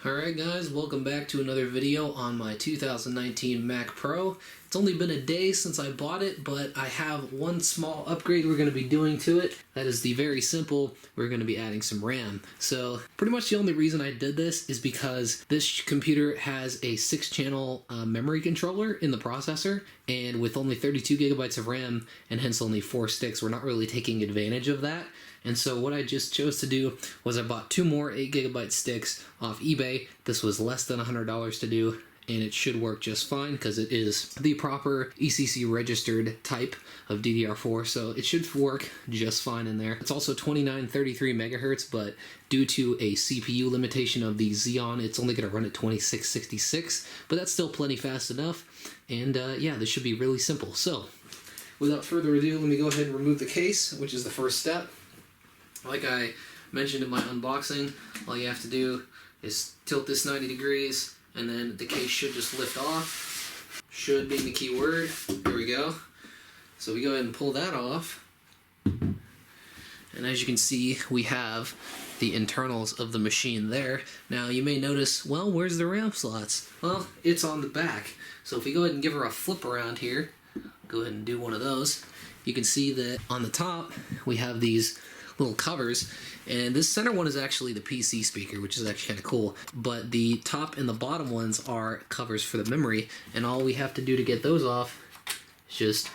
Alright guys, welcome back to another video on my 2019 Mac Pro. It's only been a day since I bought it, but I have one small upgrade we're going to be doing to it. That is the very simple, we're going to be adding some RAM. So pretty much the only reason I did this is because this computer has a 6-channel memory controller in the processor, and with only 32 gigabytes of RAM and hence only 4 sticks, we're not really taking advantage of that. And so what I just chose to do was I bought 2 more 8GB sticks off eBay. This was less than $100 to do, and it should work just fine because it is the proper ECC registered type of DDR4, so it should work just fine in there. It's also 2933 megahertz, but due to a CPU limitation of the Xeon, it's only going to run at 2666, but that's still plenty fast enough. And yeah, this should be really simple. So without further ado, let me go ahead and remove the case, which is the first step. Like I mentioned in my unboxing, all you have to do is tilt this 90 degrees, and then the case should just lift off. Should being the key word. Here we go. So we go ahead and pull that off. And as you can see, we have the internals of the machine there. Now you may notice, well, where's the RAM slots? Well, it's on the back. So if we go ahead and give her a flip around here, go ahead and do one of those, you can see that on the top we have these little covers, and this center one is actually the PC speaker, which is actually kind of cool, but the top and the bottom ones are covers for the memory, and all we have to do to get those off is just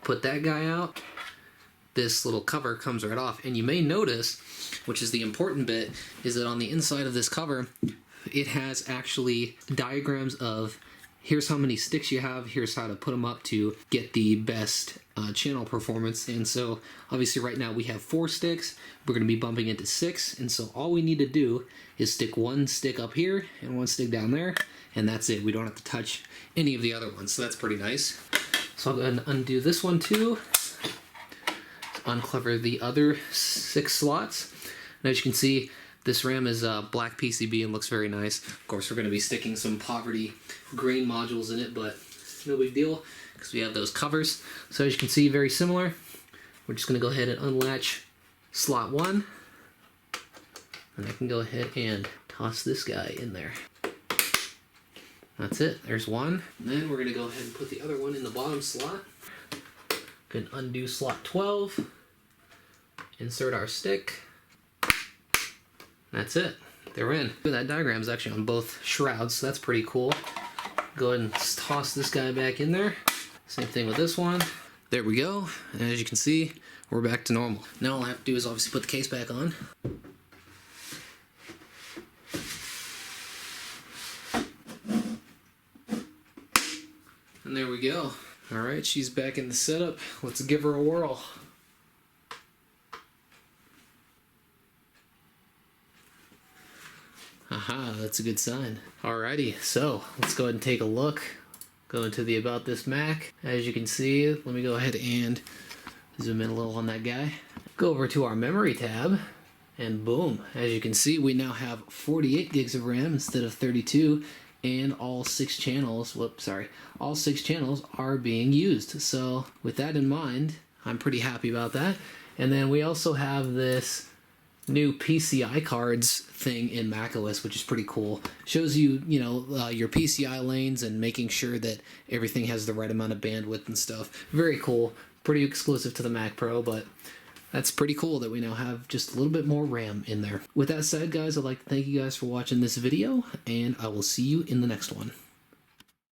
put that guy out. This little cover comes right off, and you may notice, which is the important bit, is that on the inside of this cover it has actually diagrams of here's how many sticks you have, here's how to put them up to get the best channel performance. And so obviously right now we have 4 sticks, we're going to be bumping into 6, and so all we need to do is stick 1 stick up here and 1 stick down there, and that's it. We don't have to touch any of the other ones, so that's pretty nice. So I'll go ahead and undo this one too, uncover the other 6 slots, and as you can see, this RAM is black PCB and looks very nice. Of course, we're going to be sticking some poverty green modules in it, but no big deal because we have those covers. So as you can see, very similar. We're just going to go ahead and unlatch slot 1, and I can go ahead and toss this guy in there. That's it. There's one. And then we're going to go ahead and put the other one in the bottom slot. Can undo slot 12, insert our stick. That's it. They're in. That diagram is actually on both shrouds, so that's pretty cool. Go ahead and toss this guy back in there. Same thing with this one. There we go. And as you can see, we're back to normal. Now all I have to do is obviously put the case back on. And there we go. Alright, she's back in the setup. Let's give her a whirl. Aha, that's a good sign. Alrighty, so let's go ahead and take a look. Go into the About This Mac. As you can see, let me go ahead and zoom in a little on that guy. Go over to our memory tab, and boom, as you can see, we now have 48 gigs of RAM instead of 32, and all 6 channels, all 6 channels are being used. So with that in mind, I'm pretty happy about that. And then we also have this new PCI cards thing in macOS, which is pretty cool. Shows you, your PCI lanes and making sure that everything has the right amount of bandwidth and stuff. Very cool. Pretty exclusive to the Mac Pro, but that's pretty cool that we now have just a little bit more RAM in there. With that said, guys, I'd like to thank you guys for watching this video, and I will see you in the next one.